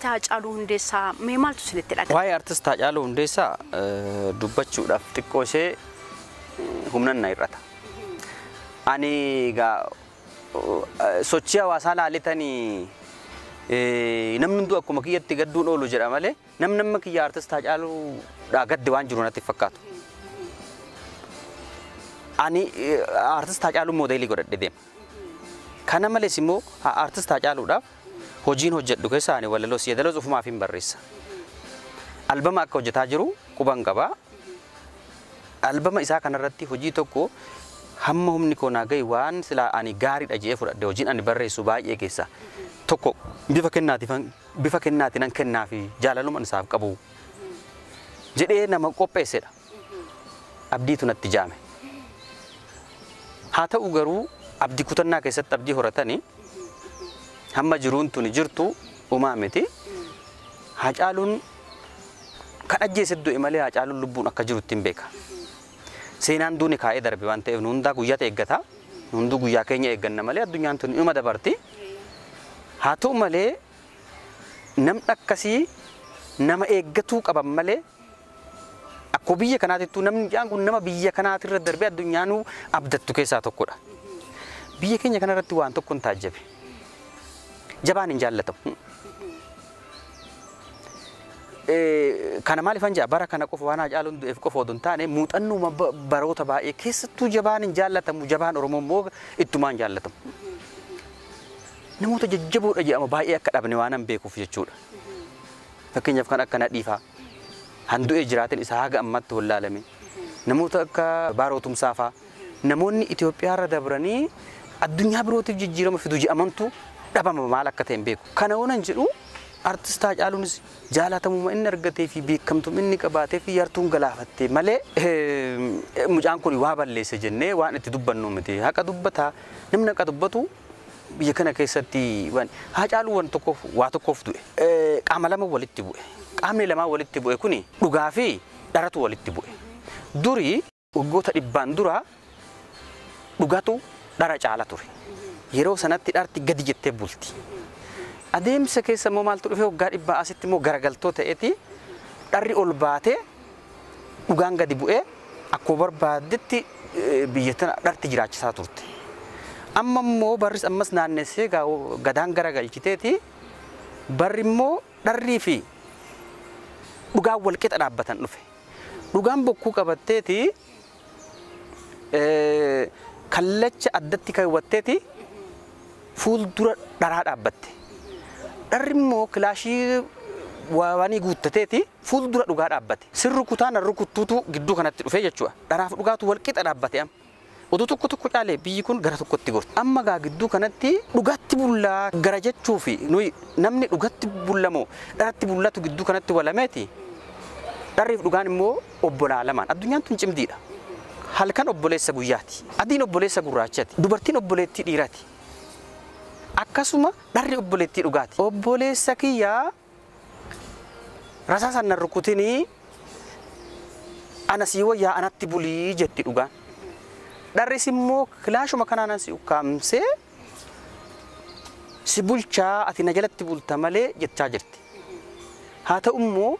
artist Haacaaluu Hundeessaa mee maaltu isinitti dhaga'ame? Waa'ee artist Haacaaluu Hundeessaa dubbachuudhaaf xiqqoo ishee humna na irrata. Ani gaa sochii hawaasaa laalitanii namni hunduu akkuma kiyyatti gadduun oolu jedha malee namni kiyya artist Haacaaluudhaa gadde waan jiru natti fakkaatu. Ani artist Haacaaluu moodeelii godhadhe deema. Kana malees immoo artist Haacaaluudhaaf hojiin hojjedhu keessa ani walaloo yeedaloo ufumaaf hin barreessa. Albama akka hojjetaa jiru quban qaba. Albama isaa kanarratti hojii tokko hamma humni koo naa gahi waan silaa ani gaariidha jedhee fudhadhe hojiin ani barreessu baay'ee keessa tokko bifa kennaatiin kennaa fi jaalaluma isaaf qabu jedhee nama qopheessedha. Abdiitu natti jaame. Haa ta'u garuu abdii kutannaa keessatti abdii horatanii hamma jiruun tuni jirtu uumaa miti. Haacaaluun kan ajjeese du'e malee Haacaaluun lubbuun akka jirutti hin beeka. Seenaan duuni kaa'ee darbe waan ta'eef hundaa guyyaa eeggata. Hunduu guyyaa keenya eegganna malee addunyaan tuni dhuma dabarti. Haa ta'u malee namni akkasii nama eeggatuu qaban malee akkoo biyya kanaatittuu namni kun nama biyya kanaatirra darbe addunyaanuu abdattu keessaa tokkodha. Biyya keenya kanarratti waan tokko hin taajjabe. Jabaan hin jaallatamu. Kana maaliifan jaa bara kana qofa waan Haacaaluun du'eef qofa odoo hin taane muuxannoo baroota baay'ee keessattuu jabaan hin jaallatamu. Jabaan Oromoo immoo ittumaan jaallatamu. Namoota jajjaboodha jedhama baay'ee akka dhabne waan hin beekuuf jechuudha. Fakkeenyaaf kan akka Nadhiifaa handu'ee jiraatin isaa haga ammatti wallaalame. Namoota akka Baarootumsaa fa'aa namoonni Itoophiyaarra dabranii addunyaa birootiif jijjiirama fidu jedhamantu dhabama maal akka ta'e hin beeku. Kana oonan jedhu artist Haacaaluunis jaalatamuma inni argatee fi beekamtummaa inni qabaatee fi yartuun galaafatte malee mucaan kun waa balleesse jennee waan itti dubbannu miti. Haqa dubbataa namni haqa dubbatu biyya kana keessatti Haacaaluu waa tokkoof du'e. Qaama lama walitti bu'e. Qaamni lama walitti bu'e kuni dhugaa fi dharatu walitti bu'e. Durii waggoota dhibbaan dura dhugatu dhara caala ture. Yeroo sanatti dharti gadi jettee bulti. Adeemsa keessa immoo maaltu dhufe waggaa dhibbaa asitti immoo garagaltoo ta'eeti dharri ol baatee dhugaan gadi bu'ee akkuma barbaadetti biyya tana dharti jiraachisaa turte. Amma immoo barris ammas naannessee gadaan garagalchiteeti barri immoo dharrii fi dhugaan wal qixa dhaabbatan dhufe. Dhugaan bokkuu qabatteeti kallacha addatti kaawwatteeti fuuldura dharaa dhaabbatte. Dharri immoo kilaashii waanii guuttateeti fuuldura dhugaa dhaabbate. Sirri kutaan rukuttuutu gidduu kanatti dhufe jechuudha. Dharaaf dhugaatu wal qixa dhaabbate amma. Oduu tokko caalee biyyi kun gara tokkotti gorti. Amma gaa gidduu kanatti dhugaatti bullaa gara jechuu fi nuyi namni dhugaatti bullamoo dharatti bullatu gidduu kanatti walameeti. Dharriif dhugaan immoo obbolaa lamaan. Addunyaan tun cimdiidha. Halkan obboleessa guyyaati. Adiin obboleessa gurraachati. Dubartiin obboleettii dhiiraati. Akkasuma dharri obboleettii dhugaati. Obboleessa kiyyaa rasaasaan rukutinii anasii wayyaa anatti bulii jetti dhugaan. Dharris immoo kilaashuma kanaan si ukkaamsee si bulchaa ati na jalatti bulta malee jechaa jirti. Haa ta'u immoo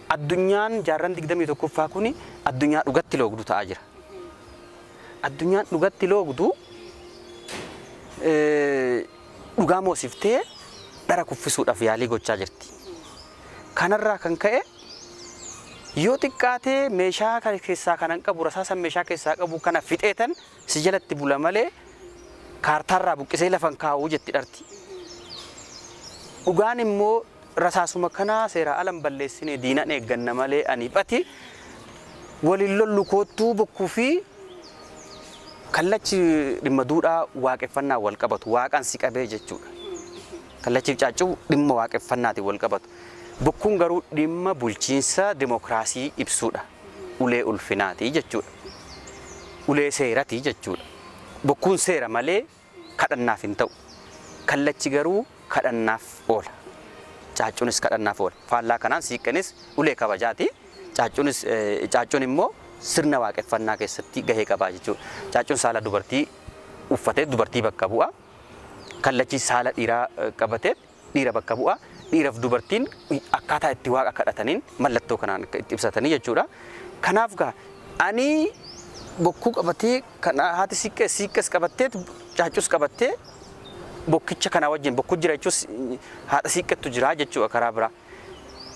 addunyaan jaarran 21ffaa kuni addunyaa dhugatti loogdu ta'aa jira. Addunyaan dhugatti loogdu dhugaa moosiftee dhara kuffisuudhaaf yaalii gochaa jirti. Kanarraa kan ka'e yoo xiqqaatee meeshaa keessaa kanan qabu rasaasan meeshaa keessaa qabu kana fixeetan si jalatti bula malee kaartaarraa buqqisee lafan kaa'uu jetti dharti. Dhugaan immoo rasaasuma kanaa seeraa alan balleessine diinan eegganna malee ani phati waliin lollu koottuu bokkuu fi kallachi dhimma duudhaa waaqeffannaa wal qabatu waaqaan si qabee jechuudha. Kallachiif caaccuu dhimma waaqeffannaatiin wal qabatu. Bokkuun garuu dhimma bulchiinsa demokraasii ibsuudha. Ulee ulfinaatii jechuudha. Ulee seeratii jechuudha. Bokkuun seera malee kadhannaaf hin ta'u. Kallachi garuu kadhannaaf oola. Caaccuunis kadhannaaf oola. Faallaa kanaan siiqqanis ulee kabajaati. Caaccuun immoo sirna waaqeffannaa keessatti gahee qabaa jechuudha. Caaccuun saala dubartii uffatee dubartii bakka bu'a. Kallachi saala dhiiraa qabatee dhiira bakka bu'a. dhiiraaf dubartiin akkaataa itti waaqa kadhataniin mallattoo kanaan itti ibsatanii jechuudha. Kanaaf gaa ani bokkuu qabatee kan haati siiqqees qabattee caaccus qabattee bokkicha kana wajjin bokkuu jira jechuun haadha siiqqettu jira jechuudha karaa biraa.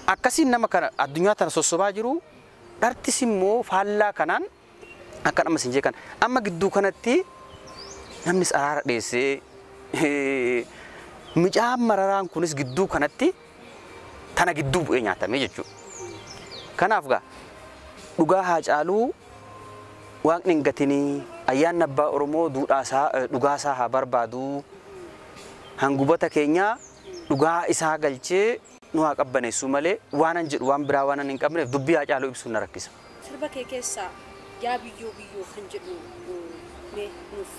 Akkasiin nama kana addunyaa tana sossobaa jiru dhartis immoo faallaa kanaan akka nama sinjee kan amma gidduu kanatti namnis araara dheessee micaan mararaan kunis gidduu kanatti tana gidduu bu'ee nyaatamee jechuudha. Kanaaf gaa dhugaa Haacaaluu waaqni hin gatinii ayyaanni abbaa Oromoo dhugaasaa haa barbaadu hangubata keenya dhugaa isaa galchee nu haa qabbaneessu malee waanan jedhu waan biraa waanan hin qabneef dubbii Haacaaluu ibsuun na rakkisa. Sirba kee keessaa yaa biyyoo kan jedhu mee nuuf.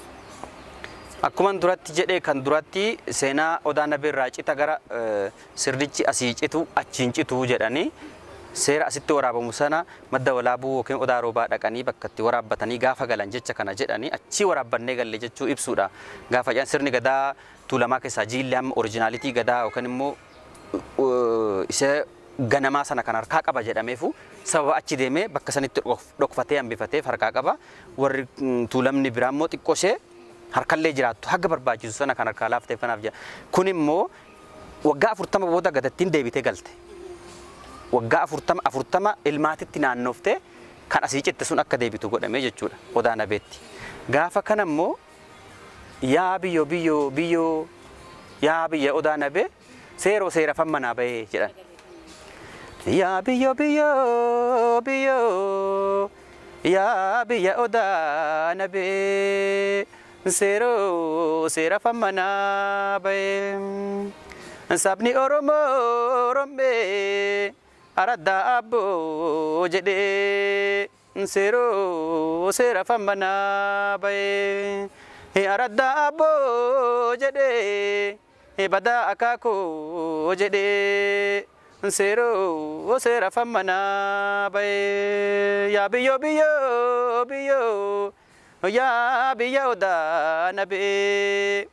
Akkuma duratti jedhee kan duratti seenaa Odaa Nabeerraa cita gara sirnichi asii citu achiin citu jedhanii seera asitti waraabamu sana madda walaabuu yookiin Odaa roobaa dhaqanii bakka itti waraabbatanii gaafa galan jecha kana jedhanii achii waraabbannee galle jechuu ibsuudha. Gaafa jedhan sirni gadaa tuulamaa keessaa jiilli amma oriijinaalitii gadaa yookiin immoo isa ganamaa sana kan harkaa qaba jedhameefu sababa achi deemee bakka sanitti dhokfatee hambifatee harkaa qaba. Warri tuulamni biraa immoo xiqqooshee harkallee jiraattu haga barbaachisu sana kan harkaa laafteef kanaaf jedha. Kun immoo waggaa 40 booda gadattiin deebitee galte. Waggaa 40 ilmaatitti naannooftee kan asii citte sun akka deebitu godhamee jechuudha Odaa Nabeetti. Gaafa kana immoo yaa biyyoo yaa biyya Odaa Nabee seeroo seera fammanaa bahee jedhan. Yaa biyyoo yaa biyya Odaa Nabee seeroo seera fammanaa bahee sabni Oromoo rombee araddaa abboo jedhee seeroo seera fammanaa bahee araddaa abboo jedhee badaa akaakoo jedhee seeroo seera fammanaa bahee yaa biyyoo yaa biyya Odaa Nabee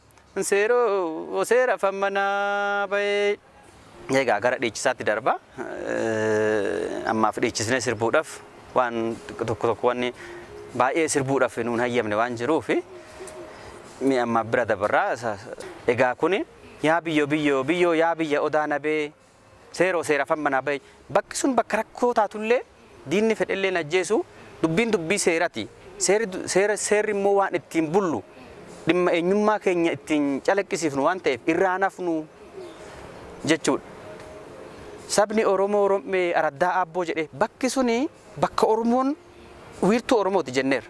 seeroo seera fammanaa bahee. Egaa gara dhiichisaatti darba. Ammaaf dhiichisnee sirbuudhaaf waan tokko wanni baay'ee sirbuudhaaf nuun hayyamne waan jiruufi mi amma bira dabarraa. Egaa kuni yaa biyyoo yaa biyya Odaa Nabee seeroo seera fammanaa bahee bakki sun bakka rakkoo taatullee diinni fedhellee ajjeesu dubbiin dubbii seerati. Seerri immoo waan ittiin bullu dhimma eenyummaa keenya ittiin calaqqisiifnu waan ta'eef irraa nafnu jechuudha. Sabni Oromoo rombee araddaa abboo jedhee bakki suni bakka Oromoon wiirtuu Oromooti jenneerra.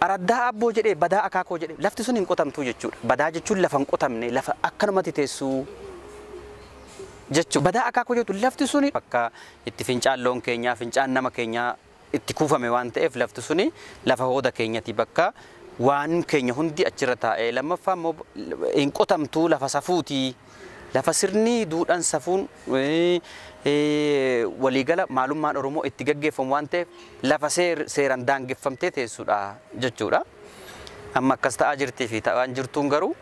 Araddaa abboo jedhee badaa akaakoo jedhee lafti sun hin qotamtu jechuudha. Badaa jechuun lafa hin qotamne lafa akkanumatti teessu jechuudha. Badaa akaakoo jechuun lafti suni bakka itti fincaan loon keenyaa fincaan nama keenyaa itti kuufame waan ta'eef lafti suni lafa hooda keenyati bakka waan keenya hundi achirra taa'ee lammaffaa immoo hin qotamtu lafa safuuti. Lafa sirni duudhaan safuun waliigala maalummaan Oromoo itti gaggeeffamu waan ta'eef lafa seeraan daangeffamtee teessudha jechuudha. Amma akkas ta'aa jirtii fi ta'aan jirtuun garuu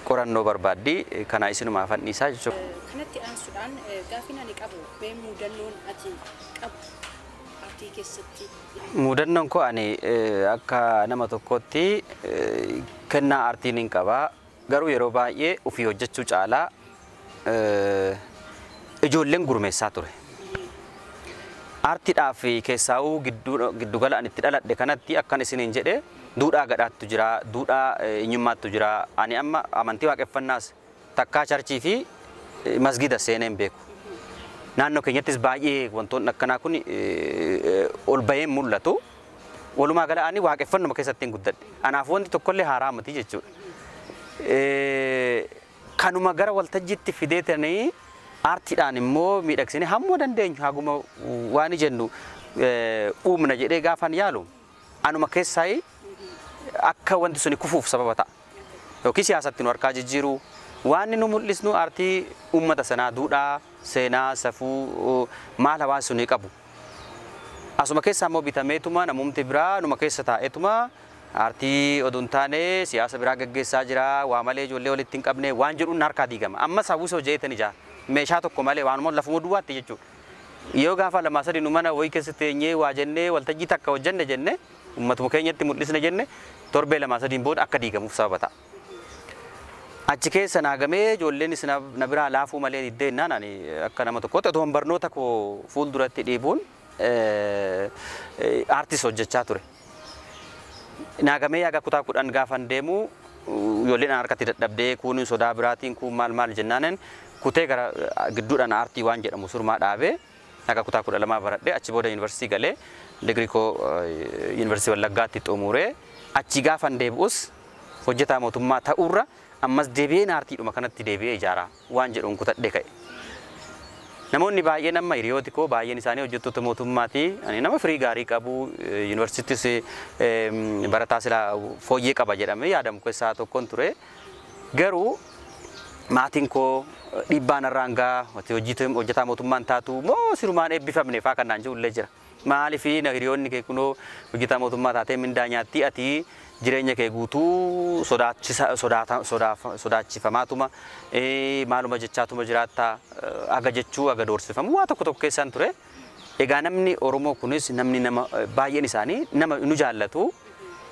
qorannoo barbaaddi kana isinumaaf anniisaa jechuudha. Kanatti aansuudhaan gaaffiin ani qabu mee muudannoon ati qabdu artii keessatti. Muudannoon koo ani akka nama tokkootti kennaa artiin hin qabaa garuu yeroo baay'ee ofii hojjechuu caalaa ijoolleen gurmeessaa ture. Artiidhaaf keessaa'uu giddugala ani itti dhaladhe kanatti akkan isiniin jedhe duudhaa gadhaattu jira, duudhaa eenyummaattu jira. Ani amma amantii waaqeffannaas takkaa charchii fi masgida seenee hin beeku. Naannoo keenyattis baay'ee wantoonni akkanaa kun ol bahee mul'atu. Walumaa gala ani waaqeffannuma keessatti hin guddadhe. Anaaf wanti tokkollee haaraa miti jechuudha. Kanuma gara waltajjiitti fideetanii artiidhaan immoo miidhagsinee hamma dandeenyu haguma waan jennu uumna jedhee gaafan yaalu anuma keessaa akka wanti suni kufuuf sababa ta'a. Yookiin siyaasatti nu harkaa jijjiiru waan nu mul'isnu artii uummata sanaa duudhaa seenaa safuu maal hawaasni suni qabu. Asuma keessaa immoo bitameetuma namumti biraa numa keessa taa'eetuma artii oduun taane siyaasa biraa gaggeessaa jira waa malee ijoollee walitti hin qabne waan jedhuun harkaa diigama. Amma sawwisoo jeetanii jaa. meeshaa tokko malee waanuma lafuma duwwaatti jechuudha. Yoo gaafa lama sadii nu mana wayii keessatti teenyee waa jennee waltajjii takka hojjenne jenne uummatuma keenyatti mul'isne jenne torbee lama sadiin booda akka diigamuuf sababa ta'a. Achi keessa naagamee ijoolleenis na biraa laafuu malee diddeennaan ani akka nama tokkotti otoo barnoota koo fuulduratti dhiibuun aartis hojjechaa ture. Naagamee yaga kutaa 10 gaafan deemu ijoolleen harkatti dadhabdee kun sodaa biraatiin kun maal jennaanen kutee gara gidduudhaan aartii waan jedhamu surmaa dhaabee naga kutaa 12 baradhee achi booda yuunivarsiitii galee digirii koo yuunivarsiitii Wallaggaatti xumuree achi gaafan deebi'us hojjetaa mootummaa ta'uurra ammas deebi'een aartiidhuma kanatti deebi'ee ijaaraa waan jedhuun kutadhee ka'e. Namoonni baay'een amma hiriyooti koo baay'een isaanii hojjettoota mootummaati. Ani nama firii gaarii qabu yuunivarsiitiis barataa silaa fooyyee qaba jedhamee yaadamu keessaa tokkoon ture. Garuu maatiin koo dhiibbaan irraan gaa hojjetaa mootummaan taatu moo sirumaan eebbifamne faa kanaan jirullee jira. Maaliif hiriyoonni kee kunoo hojjetaa mootummaa taatee mindaa nyaatti ati jireenya kee guutuu sodaachifamaatuma maaluma jechaatuma jiraattaa aga jechuu aga doorsifamu waa tokko keessaan ture. Egaa namni Oromoo kunis namni nama baay'een isaanii nama nu jaallatu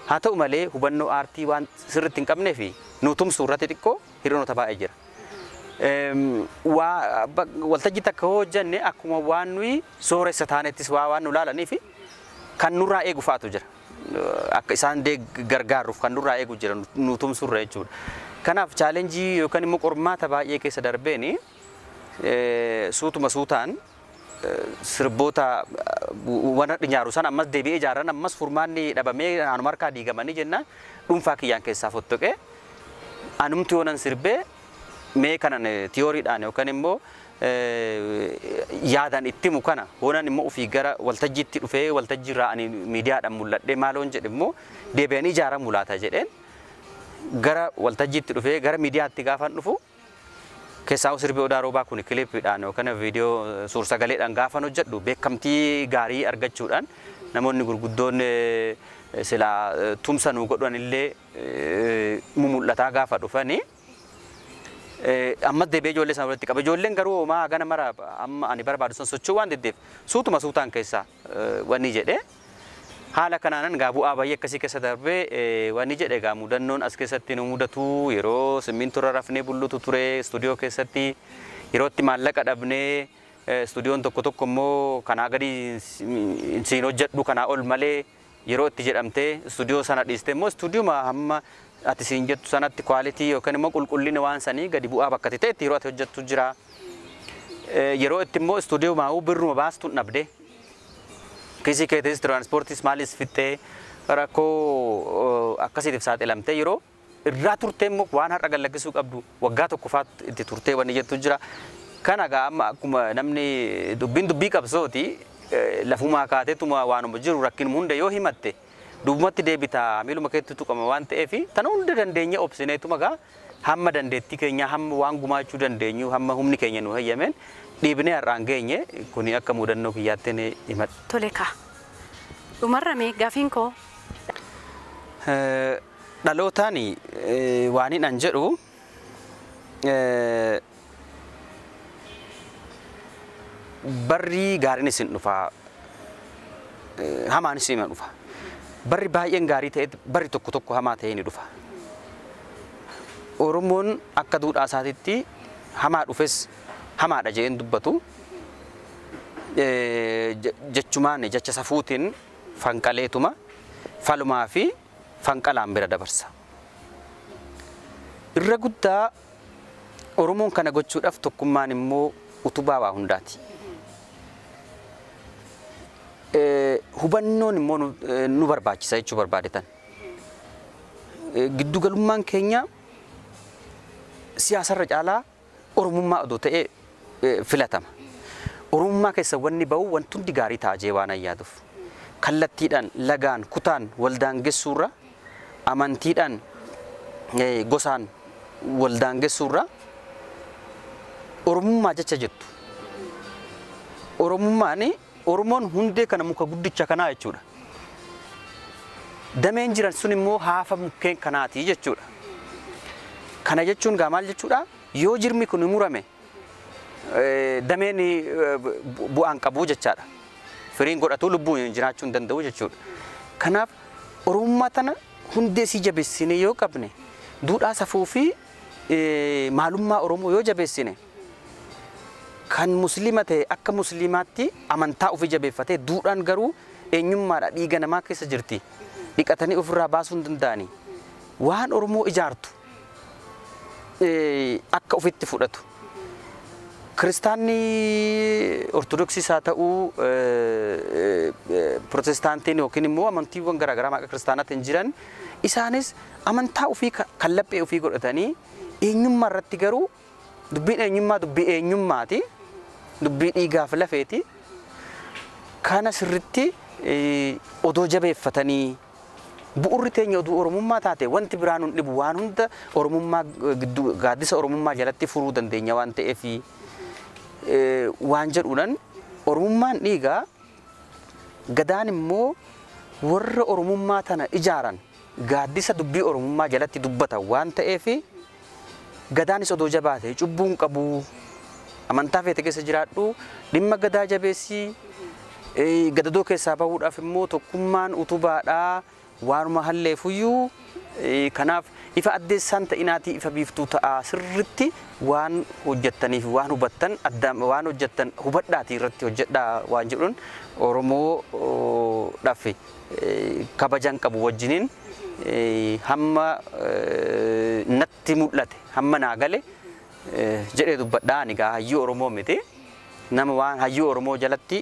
haa ta'u malee hubannoo aartii waan sirriitti hin qabnee fi nutumsuu irratti xiqqoo hiriyoota baay'ee jira. Waltajjii takka hojjenne akkuma waan nuyi sooressa taanettis waan nu laalanii fi kan nurraa eegu faatu jira. Akka isaan gargaaruuf kan nurraa eegu jira nutumsurra jechuudha. Kanaaf chaalenjii yookaan immoo qormaata baay'ee keessa darbeeni suutuma suutaan sirboota waan dhinyaaru san ammas deebi'ee ijaaran ammas furmaanni dhabamee anuma harkaa diigamanii jennaan dhuunfaa kiyyaan keessaa fottoqee anumti yoonan sirbee mee kanan tiyooriidhaan yookaan immoo yaadan itti himu kana hoonan immoo ofii gara waltajjiitti dhufee waltajjiirraa ani miidiyaadhaan mul'adhee maaloon jedhe immoo deebi'anii ijaaramuu laata jedheen gara waltajjiitti dhufee gara miidiyaatti gaafan dhufu keessaa sirbii Odaa Roobaa kun kiliippiidhaan yookaan viidiyoo suur-sagaleedhaan gaafan hojjedhu beekamtii gaarii argachuudhaan namoonni gurguddoon silaa tumsa nuu godhan illee mul'ataa gaafa dhufanii amma deebi'ee ijoollee sana walitti qaba. Ijoolleen garuu homaa gana mara amma ani barbaadu san socho'uu waan deddeef suutuma suutaan keessaa wanni jedhee haala kanaanan gaa bu'aa baay'ee akkasii keessa darbee wanni jedhe gaa mudannoon as keessatti nu mudatu yeroo simmintoorra rafnee bullutu ture istuudiyoo keessatti yeroo itti maallaqa dhabnee istuudiyoon tokko immoo kanaa gadi siin hojjedhu kanaa ol malee yeroo itti jedhamtee istuudiyoo sana dhiiste immoo istuudiyuma hamma ati siin jettu sanatti kwalitii yookaan immoo qulqullina waan sanii gadi bu'aa bakka ta'etti yeroo ati hojjettu jira. Yeroo itti immoo istuudiyoo maa'uu birruma baastuun dhabde kiisii keetis tiraanspoortiis maalis fittee rakkoo akkasiitiif saaxilamtee yeroo irraa turtee immoo waan har'a gallakkisuu qabdu waggaa tokko faatu itti turtee wanni jettu jira. Kana gaa amma akkuma namni dubbii qabsooti lafumaa kaateetuma waanuma jiru rakkinuma hunda yoo himatte duubumatti deebitaa miiluma keetti tuqama waan ta'eef tan hunda dandeenya obsineetuma gaa hamma dandeettii keenya hamma waan gumaachuu dandeenyu hamma humni keenya nu hayyameen dhiibnee har'aan geenye kuni akka mudannoo kiyyaatti ni himadha. Tole kaa dhumarrame gaafiin koo dhalootaan waan hin jedhu barri gaariin isin dhufa hamaan isin dhufa. Barri baay'een gaarii ta'e barri tokko hamaa ta'ee ni dhufa. Oromoon akka duudhaa isaatiitti hamaa dhufes hamaadha jedheen dubbatu. Jechumaan jecha safuutiin fanqaleetuma falumaa fi fanqalaan bira dabarsa. Irra guddaa Oromoon kana gochuudhaaf tokkummaan immoo utubaa waa hundaati. Hubannoon immoo nu barbaachisa jechuu barbaadetan. Giddugalummaan keenya siyaasarra caalaa Oromummaa odoo ta'ee filatama. Oromummaa keessa wanni ba'u wanti hundi gaarii ta'a jee waan ayyaaduuf. Kallattiidhaan lagaan kutaan waldaangessuurra amantiidhaan gosaan waldaangessuurra Oromummaa jecha jettu. Oromummaan Oromoon hundee kana muka guddicha kanaa jechuudha. Dameen jiran sun immoo haafa mukkeen kanaati jechuudha. Kana jechuun gaa maal jechuudha? Yoo jirmi kun murame dameen bu'aan qabu jechaadha. Firiin godhatu lubbuun jiraachuu hin danda'u jechuudha. Kanaaf Oromummaa tana hundee si jabeessine yoo qabne duudhaa safuu fi maalummaa Oromoo yoo jabeessine kan muslima ta'e akka muslimaatti amantaa ofii jabeeffatee duudhaan garuu eenyummaadha dhiiga namaa keessa jirti. Dhiqatanii ofirraa baasuu hin danda'ani. Waan Oromoo ijaartu akka ofitti fudhatu. Kiristaanni Ortodoksii haa ta'uu Protestaantiin yookiin immoo amantiiwwan garaagaraa maqaa kiristaanaatiin jiran isaanis amantaa ofii kan laphee ofii godhatanii eenyummaa irratti garuu dubbiin eenyummaa dubbii eenyummaati. Dubbii dhiigaaf lafeeti. Kana sirriitti odoo jabeeffatanii bu'uurri teenya oduu Oromummaa taate wanti biraan hin dhibu waan hunda Oromummaa gidduu gaaddisa Oromummaa jalatti furuu dandeenya waan ta'eef waan jedhuudhaan Oromummaan dhiigaa gadaan immoo warra Oromummaa tana ijaaran gaaddisa dubbii Oromummaa jalatti dubbata waan ta'eef gadaanis odoo jabaate cubbuun qabu amantaa feete keessa jiraadhu dhimma gadaa jabeessii gadadoo keessaa bahuudhaaf immoo tokkummaan utubaadhaa waanuma halleefuyyuu kanaaf ifa addeessaan ta'inaatii ifa biiftuu ta'a sirriitti waan hojjettaniif waan hubattan waan hojjettan hubadhaatii irratti hojjedhaa waan jedhuun Oromoo dhaffe kabajan qabu wajjiniin hamma natti mul'ate hamma naa gale jedhee dubbadhaa ani gaa hayyuu Oromoo miti nama waan hayyuu Oromoo jalatti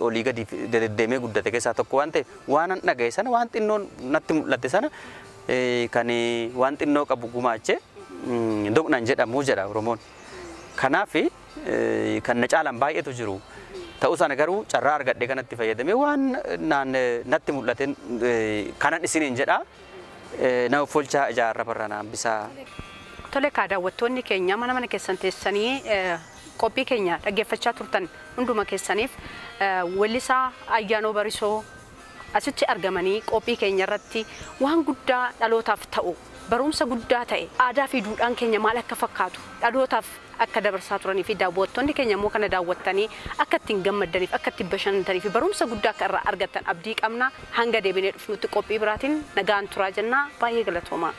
olii gadi deddeemee guddate keessaa tokko waan ta'e waan an dhagaye sana waan xinnoon natti mul'ate sana kan waan xinnoo qabu gumaache doqnan jedhamu jedha Oromoon. Kanaaf kan na caalan baay'eetu jiru. Ta'uu sana garuu carraa argadhe kanatti fayyadamee waan natti mul'ate kanan isiniin jedha nama folchaa ijaarra barra naan bisaa. Tole daawwattoonni keenya mana keessan teessanii qophii keenya dhaggeeffachaa turtan hunduma keessaniif weellisaa Ayyaanoo Barisoo asitti argamanii qophii keenya irratti waan guddaa dhalootaaf ta'u barumsa guddaa ta'e aadaa fi duudhaan keenya maal akka fakkaatu dhalootaaf akka dabarsaa turanii fi daawwattoonni keenya immoo kana daawwattanii akka ittiin gammadaniif akka ittiin bashannantaniif barumsa guddaa akka irraa argattan abdii qabna hanga deebinee dhufnutti qophii biraatiin nagaan turaa jennaa baay'ee galatoomaa.